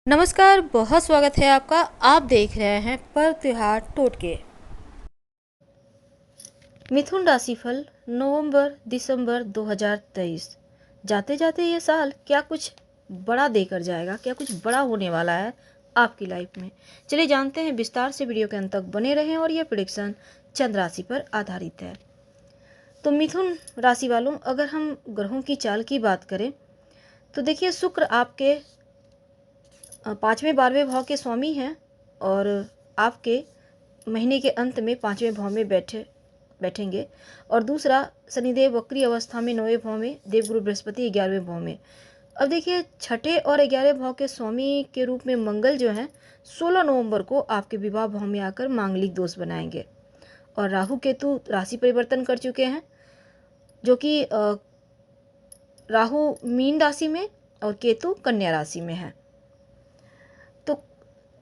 नमस्कार, बहुत स्वागत है आपका। आप देख रहे हैं पर्व त्योहार टोटके। मिथुन राशिफल नवंबर दिसंबर 2023। जाते जाते ये साल क्या कुछ बड़ा देकर जाएगा, क्या कुछ बड़ा होने वाला है आपकी लाइफ में। चलिए जानते हैं विस्तार से, वीडियो के अंत तक बने रहें। और ये प्रेडिक्शन चंद्र राशि पर आधारित है। तो मिथुन राशि वालों, अगर हम ग्रहों की चाल की बात करें तो देखिए, शुक्र आपके 5वें 12वें भाव के स्वामी हैं और आपके महीने के अंत में 5वें भाव में बैठेंगे। और दूसरा, शनिदेव वक्री अवस्था में 9वें भाव में, देवगुरु बृहस्पति 11वें भाव में। अब देखिए, छठे और 11वें भाव के स्वामी के रूप में मंगल जो हैं 16 नवंबर को आपके विवाह भाव में आकर मांगलिक दोष बनाएंगे। और राहु केतु राशि परिवर्तन कर चुके हैं, जो कि राहु मीन राशि में और केतु कन्या राशि में है। तो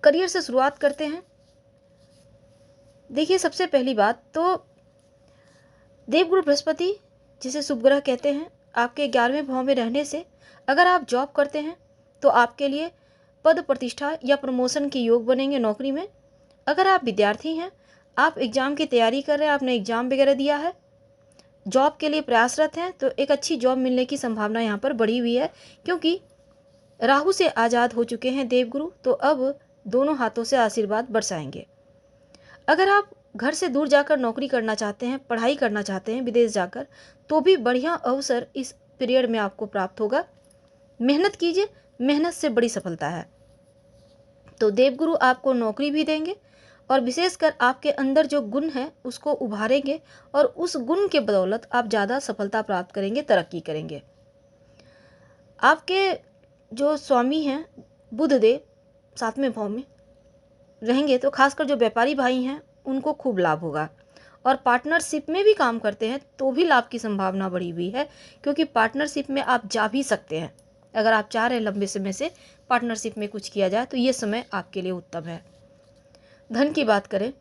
करियर से शुरुआत करते हैं। देखिए, सबसे पहली बात तो देवगुरु बृहस्पति, जिसे शुभ ग्रह कहते हैं, आपके 11वें भाव में रहने से अगर आप जॉब करते हैं तो आपके लिए पद प्रतिष्ठा या प्रमोशन के योग बनेंगे नौकरी में। अगर आप विद्यार्थी हैं, आप एग्ज़ाम की तैयारी कर रहे हैं, आपने एग्ज़ाम वगैरह दिया है, जॉब के लिए प्रयासरत हैं, तो एक अच्छी जॉब मिलने की संभावना यहाँ पर बढ़ी हुई है, क्योंकि राहु से आज़ाद हो चुके हैं देवगुरु, तो अब दोनों हाथों से आशीर्वाद बरसाएंगे। अगर आप घर से दूर जाकर नौकरी करना चाहते हैं, पढ़ाई करना चाहते हैं विदेश जाकर, तो भी बढ़िया अवसर इस पीरियड में आपको प्राप्त होगा। मेहनत कीजिए, मेहनत से बड़ी सफलता है। तो देवगुरु आपको नौकरी भी देंगे और विशेषकर आपके अंदर जो गुण है उसको उभारेंगे, और उस गुण के बदौलत आप ज़्यादा सफलता प्राप्त करेंगे, तरक्की करेंगे। आपके जो स्वामी हैं बुध देव 7वें भाव में रहेंगे, तो खासकर जो व्यापारी भाई हैं उनको खूब लाभ होगा। और पार्टनरशिप में भी काम करते हैं तो भी लाभ की संभावना बढ़ी हुई है, क्योंकि पार्टनरशिप में आप जा भी सकते हैं। अगर आप चाह रहे हैं लंबे समय से पार्टनरशिप में कुछ किया जाए, तो ये समय आपके लिए उत्तम है। धन की बात करें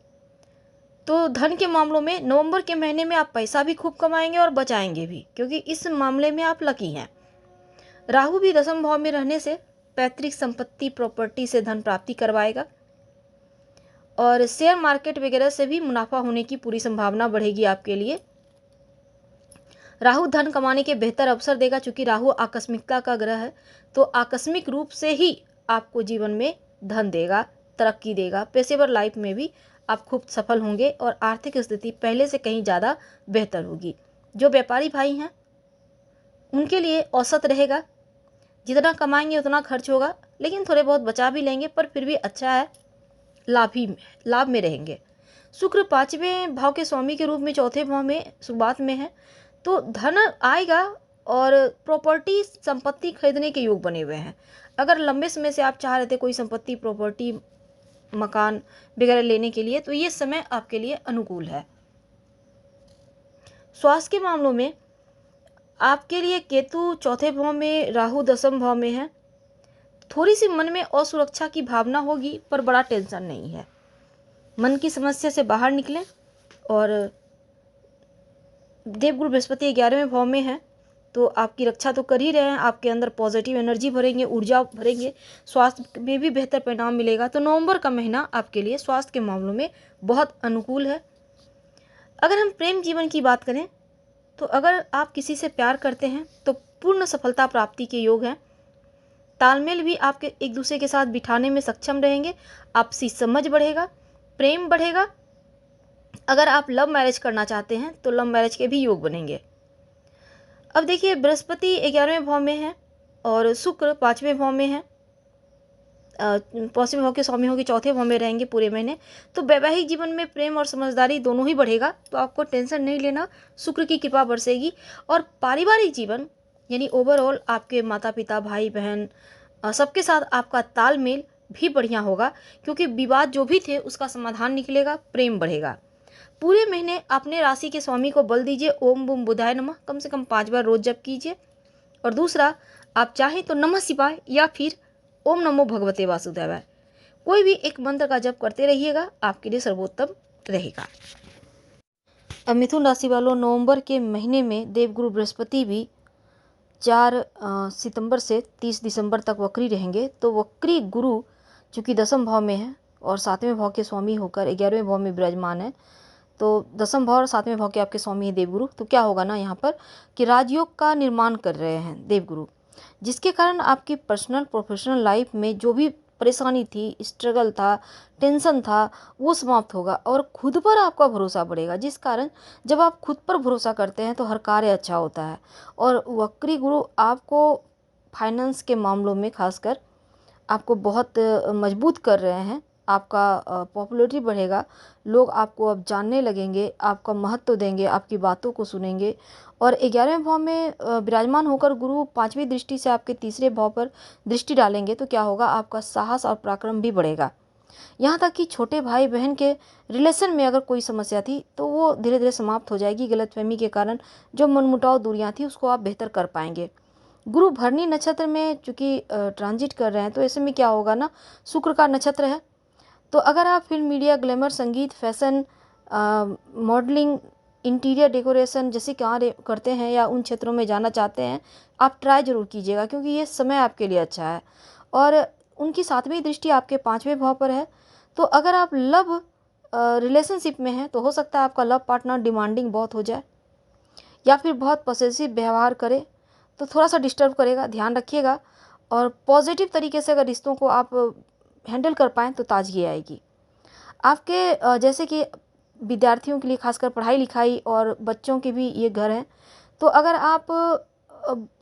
तो धन के मामलों में नवंबर के महीने में आप पैसा भी खूब कमाएंगे और बचाएंगे भी, क्योंकि इस मामले में आप लकी हैं। राहु भी 10वें भाव में रहने से पैतृक संपत्ति, प्रॉपर्टी से धन प्राप्ति करवाएगा। और शेयर मार्केट वगैरह से भी मुनाफा होने की पूरी संभावना बढ़ेगी आपके लिए। राहु धन कमाने के बेहतर अवसर देगा, चूंकि राहु आकस्मिकता का ग्रह है, तो आकस्मिक रूप से ही आपको जीवन में धन देगा, तरक्की देगा। पेशेवर लाइफ में भी आप खूब सफल होंगे और आर्थिक स्थिति पहले से कहीं ज़्यादा बेहतर होगी। जो व्यापारी भाई हैं उनके लिए औसत रहेगा, जितना कमाएंगे उतना खर्च होगा, लेकिन थोड़े बहुत बचा भी लेंगे, पर फिर भी अच्छा है, लाभ में रहेंगे। शुक्र 5वें भाव के स्वामी के रूप में 4थे भाव में शुरुआत में है, तो धन आएगा और प्रॉपर्टी संपत्ति खरीदने के योग बने हुए हैं। अगर लंबे समय से आप चाह रहे थे कोई संपत्ति, प्रॉपर्टी, मकान वगैरह लेने के लिए, तो ये समय आपके लिए अनुकूल है। स्वास्थ्य के मामलों में आपके लिए केतु 4थे भाव में, राहु 10वें भाव में है। थोड़ी सी मन में असुरक्षा की भावना होगी, पर बड़ा टेंशन नहीं है। मन की समस्या से बाहर निकलें। और देवगुरु बृहस्पति 11वें भाव में है, तो आपकी रक्षा तो कर ही रहे हैं, आपके अंदर पॉजिटिव एनर्जी भरेंगे, ऊर्जा भरेंगे, स्वास्थ्य में भी बेहतर परिणाम मिलेगा। तो नवंबर का महीना आपके लिए स्वास्थ्य के मामलों में बहुत अनुकूल है। अगर हम प्रेम जीवन की बात करें तो अगर आप किसी से प्यार करते हैं तो पूर्ण सफलता प्राप्ति के योग हैं। तालमेल भी आपके एक दूसरे के साथ बिठाने में सक्षम रहेंगे, आपसी समझ बढ़ेगा, प्रेम बढ़ेगा। अगर आप लव मैरिज करना चाहते हैं तो लव मैरिज के भी योग बनेंगे। अब देखिए, बृहस्पति 11वें भाव में है और शुक्र 5वें भाव में है। 5वें भाव के स्वामी होंगे, 4थे भाव में रहेंगे पूरे महीने। तो वैवाहिक जीवन में प्रेम और समझदारी दोनों ही बढ़ेगा, तो आपको टेंशन नहीं लेना, शुक्र की कृपा बरसेगी। और पारिवारिक जीवन यानी ओवरऑल आपके माता पिता, भाई बहन, सबके साथ आपका तालमेल भी बढ़िया होगा, क्योंकि विवाद जो भी थे उसका समाधान निकलेगा, प्रेम बढ़ेगा। पूरे महीने अपने राशि के स्वामी को बल दीजिए, ओम बूम बुधाय नमः कम से कम 5 बार रोज जप कीजिए। और दूसरा, आप चाहें तो नमः शिवाय या फिर ओम नमो भगवते वासुदेवाय, कोई भी एक मंत्र का जप करते रहिएगा, आपके लिए सर्वोत्तम रहेगा। अब मिथुन राशि वालों, नवंबर के महीने में देवगुरु बृहस्पति भी 4 सितंबर से 30 दिसंबर तक वक्री रहेंगे। तो वक्री गुरु चूँकि दसम भाव में है और 7वें भाव के स्वामी होकर 11वें भाव में विराजमान है, तो दसम भाव और 7वें भाव के आपके स्वामी है देवगुरु। तो क्या होगा ना यहाँ पर कि राजयोग का निर्माण कर रहे हैं देवगुरु, जिसके कारण आपकी पर्सनल प्रोफेशनल लाइफ में जो भी परेशानी थी, स्ट्रगल था, टेंशन था, वो समाप्त होगा और खुद पर आपका भरोसा बढ़ेगा। जिस कारण जब आप खुद पर भरोसा करते हैं तो हर कार्य अच्छा होता है। और वक्री गुरु आपको फाइनेंस के मामलों में खासकर आपको बहुत मजबूत कर रहे हैं। आपका पॉपुलैरिटी बढ़ेगा, लोग आपको अब जानने लगेंगे, आपका महत्व देंगे, आपकी बातों को सुनेंगे। और 11वें भाव में विराजमान होकर गुरु 5वीं दृष्टि से आपके तीसरे भाव पर दृष्टि डालेंगे, तो क्या होगा, आपका साहस और पराक्रम भी बढ़ेगा। यहाँ तक कि छोटे भाई बहन के रिलेशन में अगर कोई समस्या थी तो वो धीरे धीरे समाप्त हो जाएगी। गलतफहमी के कारण जो मनमुटाव दूरियाँ थी उसको आप बेहतर कर पाएंगे। गुरु भरणी नक्षत्र में चूंकि ट्रांजिट कर रहे हैं, तो ऐसे में क्या होगा ना, शुक्र का नक्षत्र है। तो अगर आप फिल्म, मीडिया, ग्लैमर, संगीत, फैशन, मॉडलिंग, इंटीरियर डेकोरेशन जैसे कार्य करते हैं या उन क्षेत्रों में जाना चाहते हैं, आप ट्राई ज़रूर कीजिएगा, क्योंकि ये समय आपके लिए अच्छा है। और उनकी 7वीं दृष्टि आपके 5वें भाव पर है। तो अगर आप लव रिलेशनशिप में हैं तो हो सकता है आपका लव पार्टनर डिमांडिंग बहुत हो जाए या फिर बहुत पॉसेसिव व्यवहार करे, तो थोड़ा सा डिस्टर्ब करेगा, ध्यान रखिएगा। और पॉजिटिव तरीके से अगर रिश्तों को आप हैंडल कर पाएँ तो ताजगी आएगी आपके। जैसे कि विद्यार्थियों के लिए खासकर पढ़ाई लिखाई और बच्चों के भी ये घर हैं। तो अगर आप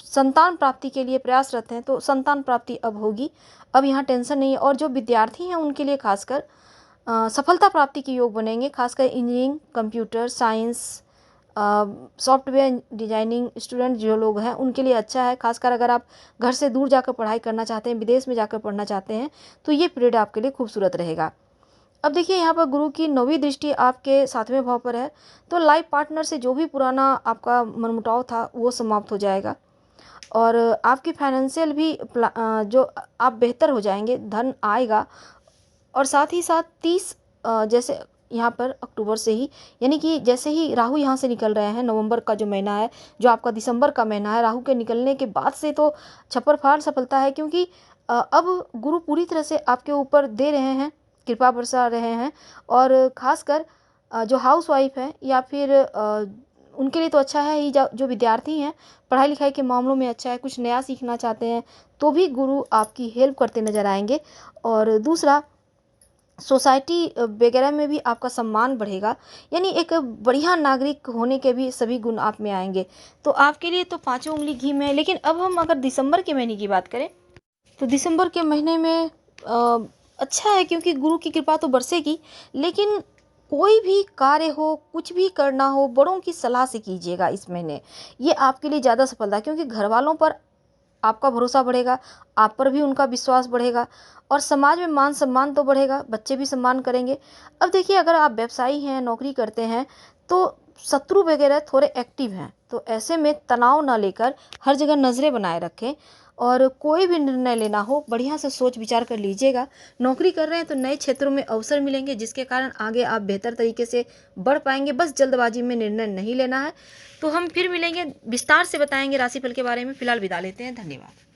संतान प्राप्ति के लिए प्रयासरत हैं तो संतान प्राप्ति अब होगी, अब यहाँ टेंशन नहीं है। और जो विद्यार्थी हैं उनके लिए खासकर सफलता प्राप्ति के योग बनेंगे, खासकर engineering, computer science, software designing student जो लोग हैं उनके लिए अच्छा है। खासकर अगर आप घर से दूर जाकर पढ़ाई करना चाहते हैं, विदेश में जाकर पढ़ना चाहते हैं, तो ये पीरियड आपके लिए खूबसूरत रहेगा। अब देखिए यहाँ पर गुरु की 9वीं दृष्टि आपके 7वें भाव पर है। तो लाइफ पार्टनर से जो भी पुराना आपका मनमुटाव था वो समाप्त हो जाएगा और आपकी फाइनेंशियल भी जो आप बेहतर हो जाएंगे, धन आएगा। और साथ ही साथ 30 जैसे यहाँ पर अक्टूबर से ही, यानी कि जैसे ही राहु यहाँ से निकल रहे हैं, नवंबर का जो महीना है जो आपका दिसंबर का महीना है, राहु के निकलने के बाद से तो छप्पर फाड़ सफलता है, क्योंकि अब गुरु पूरी तरह से आपके ऊपर दे रहे हैं, कृपा बरसा रहे हैं। और ख़ासकर जो हाउस वाइफ है या फिर उनके लिए तो अच्छा है ही। जो विद्यार्थी हैं पढ़ाई लिखाई के मामलों में अच्छा है, कुछ नया सीखना चाहते हैं तो भी गुरु आपकी हेल्प करते नज़र आएंगे। और दूसरा, सोसाइटी वगैरह में भी आपका सम्मान बढ़ेगा, यानी एक बढ़िया नागरिक होने के भी सभी गुण आप में आएंगे। तो आपके लिए तो 5 उंगली घी में है। लेकिन अब हम अगर दिसंबर के महीने की बात करें तो दिसंबर के महीने में अच्छा है, क्योंकि गुरु की कृपा तो बरसेगी। लेकिन कोई भी कार्य हो, कुछ भी करना हो, बड़ों की सलाह से कीजिएगा इस महीने, ये आपके लिए ज़्यादा सफलता, क्योंकि घर वालों पर आपका भरोसा बढ़ेगा, आप पर भी उनका विश्वास बढ़ेगा और समाज में मान सम्मान तो बढ़ेगा, बच्चे भी सम्मान करेंगे। अब देखिए, अगर आप व्यवसायी हैं, नौकरी करते हैं, तो शत्रु वगैरह थोड़े एक्टिव हैं, तो ऐसे में तनाव ना लेकर हर जगह नज़रें बनाए रखें। और कोई भी निर्णय लेना हो बढ़िया से सोच विचार कर लीजिएगा। नौकरी कर रहे हैं तो नए क्षेत्रों में अवसर मिलेंगे, जिसके कारण आगे आप बेहतर तरीके से बढ़ पाएंगे। बस जल्दबाजी में निर्णय नहीं लेना है। तो हम फिर मिलेंगे, विस्तार से बताएंगे राशिफल के बारे में। फिलहाल विदा लेते हैं, धन्यवाद।